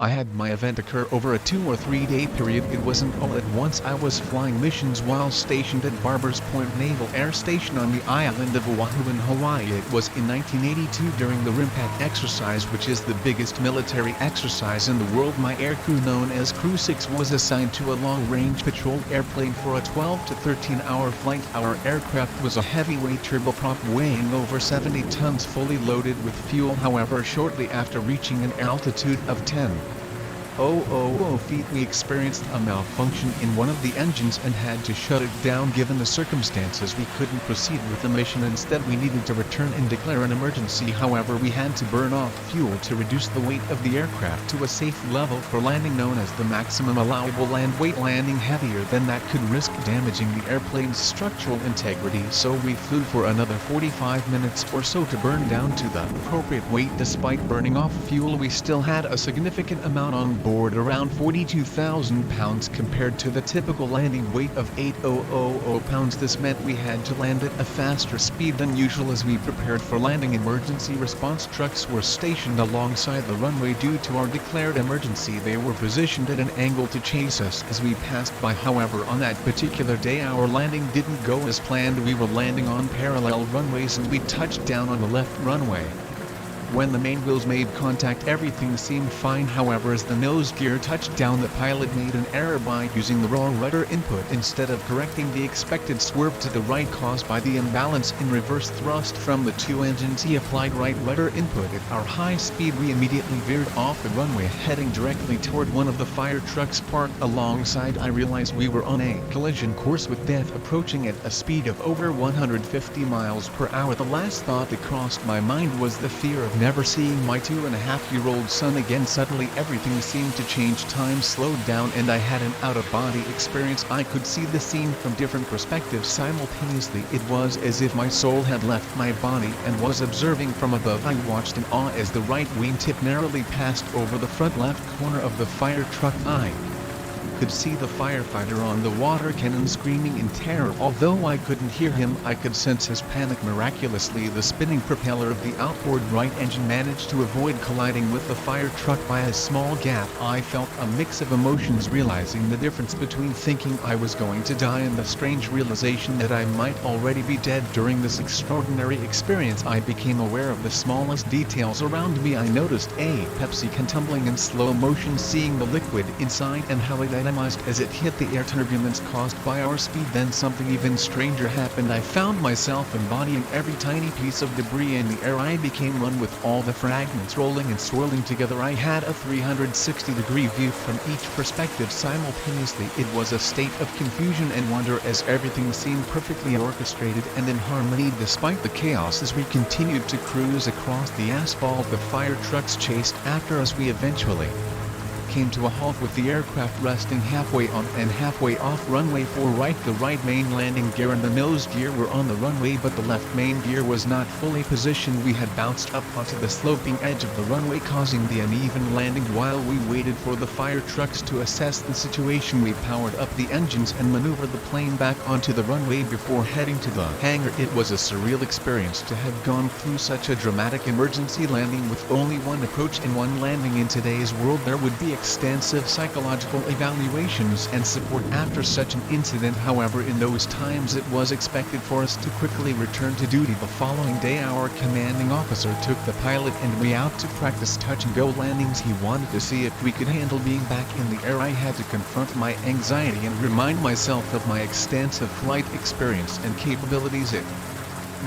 I had my event occur over a 2 or 3 day period. It wasn't all at once. I was flying missions while stationed at Barbers Point Naval Air Station on the island of Oahu in Hawaii. It was in 1982 during the RIMPAC exercise, which is the biggest military exercise in the world. My aircrew, known as Crew 6, was assigned to a long-range patrol airplane for a 12 to 13-hour flight. Our aircraft was a heavyweight turboprop weighing over 70 tons, fully loaded with fuel. However, shortly after reaching an altitude of 10,000 feet, we experienced a malfunction in one of the engines and had to shut it down. Given the circumstances, we couldn't proceed with the mission. Instead, we needed to return and declare an emergency. However, we had to burn off fuel to reduce the weight of the aircraft to a safe level for landing, known as the maximum allowable land weight. Landing heavier than that could risk damaging the airplane's structural integrity, so we flew for another 45 minutes or so to burn down to the appropriate weight. Despite burning off fuel, we still had a significant amount on board, around 42,000 pounds compared to the typical landing weight of 8,000 pounds. This meant we had to land at a faster speed than usual. As we prepared for landing, emergency response trucks were stationed alongside the runway. Due to our declared emergency, they were positioned at an angle to chase us as we passed by. However, on that particular day, our landing didn't go as planned. We were landing on parallel runways and we touched down on the left runway. When the main wheels made contact, everything seemed fine. However, as the nose gear touched down, the pilot made an error by using the wrong rudder input. Instead of correcting the expected swerve to the right caused by the imbalance in reverse thrust from the two engines, he applied right rudder input. At our high speed, we immediately veered off the runway, heading directly toward one of the fire trucks parked alongside. I realized we were on a collision course with death approaching at a speed of over 150 miles per hour. The last thought that crossed my mind was the fear of never seeing my 2.5-year-old son again. Suddenly everything seemed to change. Time slowed down and I had an out-of-body experience. I could see the scene from different perspectives simultaneously. It was as if my soul had left my body and was observing from above. I watched in awe as the right wing tip narrowly passed over the front left corner of the fire truck. I could see the firefighter on the water cannon screaming in terror. Although I couldn't hear him, I could sense his panic. Miraculously, the spinning propeller of the outboard right engine managed to avoid colliding with the fire truck by a small gap. I felt a mix of emotions, realizing the difference between thinking I was going to die and the strange realization that I might already be dead. During this extraordinary experience, I became aware of the smallest details around me. I noticed a Pepsi can tumbling in slow motion, seeing the liquid inside and how it dynamized as it hit the air. Turbulence caused by our speed. Then something even stranger happened. I found myself embodying every tiny piece of debris in the air. I became one with all the fragments rolling and swirling together. I had a 360-degree view from each perspective simultaneously. It was a state of confusion and wonder as everything seemed perfectly orchestrated and in harmony. Despite the chaos, as we continued to cruise across the asphalt, the fire trucks chased after us. We eventually came to a halt with the aircraft resting halfway on and halfway off runway 4 right. The right main landing gear and the nose gear were on the runway, but the left main gear was not fully positioned. We had bounced up onto the sloping edge of the runway, causing the uneven landing. While we waited for the fire trucks to assess the situation, we powered up the engines and maneuvered the plane back onto the runway before heading to the hangar. It was a surreal experience to have gone through such a dramatic emergency landing with only one approach and one landing. In today's world, there would be extensive psychological evaluations and support after such an incident. However, in those times it was expected for us to quickly return to duty. The following day, our commanding officer took the pilot and me out to practice touch-and-go landings. He wanted to see if we could handle being back in the air. I had to confront my anxiety and remind myself of my extensive flight experience and capabilities. It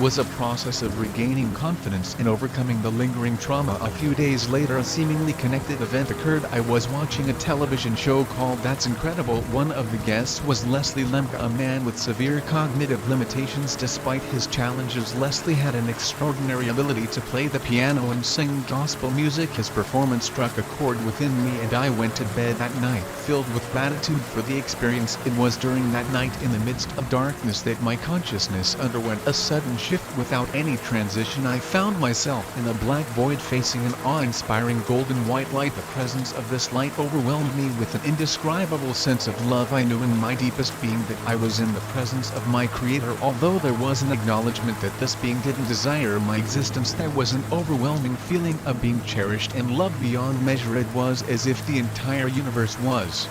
was a process of regaining confidence and overcoming the lingering trauma. A few days later, a seemingly connected event occurred. I was watching a television show called That's Incredible. One of the guests was Leslie Lemke, a man with severe cognitive limitations. Despite his challenges, Leslie had an extraordinary ability to play the piano and sing gospel music. His performance struck a chord within me, and I went to bed that night filled with gratitude for the experience. It was during that night, in the midst of darkness, that my consciousness underwent a sudden shift without any transition. I found myself in a black void facing an awe-inspiring golden white light. The presence of this light overwhelmed me with an indescribable sense of love. I knew in my deepest being that I was in the presence of my Creator. Although there was an acknowledgement that this being didn't desire my existence, there was an overwhelming feeling of being cherished and loved beyond measure. It was as if the entire universe was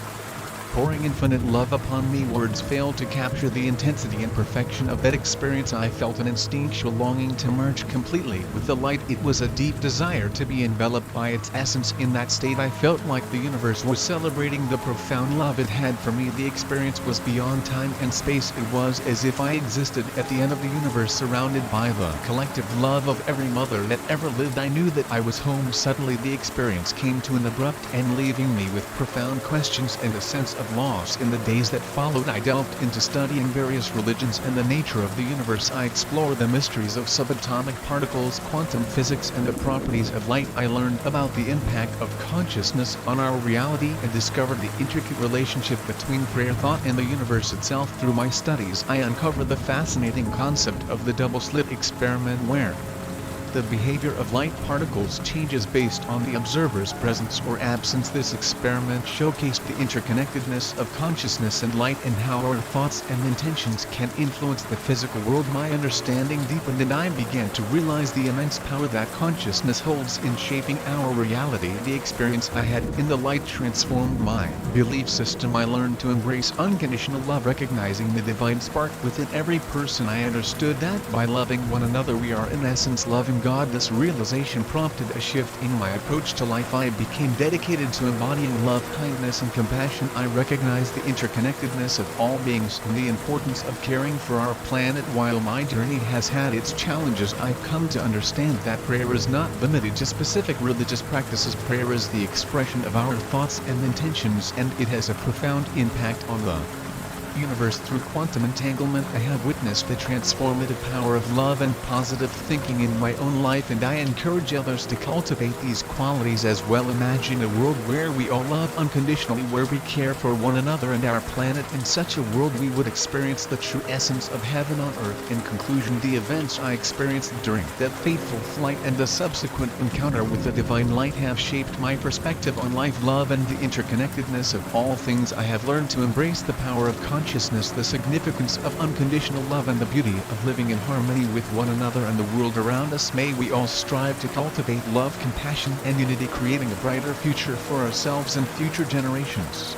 pouring infinite love upon me. Words fail to capture the intensity and perfection of that experience. I felt an instinctual longing to merge completely with the light. It was a deep desire to be enveloped by its essence. In that state, I felt like the universe was celebrating the profound love it had for me. The experience was beyond time and space. It was as if I existed at the end of the universe, surrounded by the collective love of every mother that ever lived. I knew that I was home. Suddenly the experience came to an abrupt end, leaving me with profound questions and a sense of loss. In the days that followed, I delved into studying various religions and the nature of the universe. I explored the mysteries of subatomic particles, quantum physics, and the properties of light. I learned about the impact of consciousness on our reality and discovered the intricate relationship between prayer, thought, and the universe itself. Through my studies, I uncovered the fascinating concept of the double-slit experiment, where the behavior of light particles changes based on the observer's presence or absence. This experiment showcased the interconnectedness of consciousness and light, and how our thoughts and intentions can influence the physical world. My understanding deepened, and I began to realize the immense power that consciousness holds in shaping our reality. The experience I had in the light transformed my belief system. I learned to embrace unconditional love, recognizing the divine spark within every person. I understood that by loving one another, we are in essence loving God. This realization prompted a shift in my approach to life. I became dedicated to embodying love, kindness, and compassion. I recognized the interconnectedness of all beings and the importance of caring for our planet. While my journey has had its challenges, I've come to understand that prayer is not limited to specific religious practices. Prayer is the expression of our thoughts and intentions, and it has a profound impact on the universe. Through quantum entanglement, I have witnessed the transformative power of love and positive thinking in my own life, and I encourage others to cultivate these qualities as well. Imagine a world where we all love unconditionally, where we care for one another and our planet. In such a world, we would experience the true essence of heaven on earth. In conclusion, the events I experienced during that fateful flight and the subsequent encounter with the divine light have shaped my perspective on life, love, and the interconnectedness of all things. I have learned to embrace the power of consciousness, the significance of unconditional love, and the beauty of living in harmony with one another and the world around us. May we all strive to cultivate love, compassion, and unity, creating a brighter future for ourselves and future generations.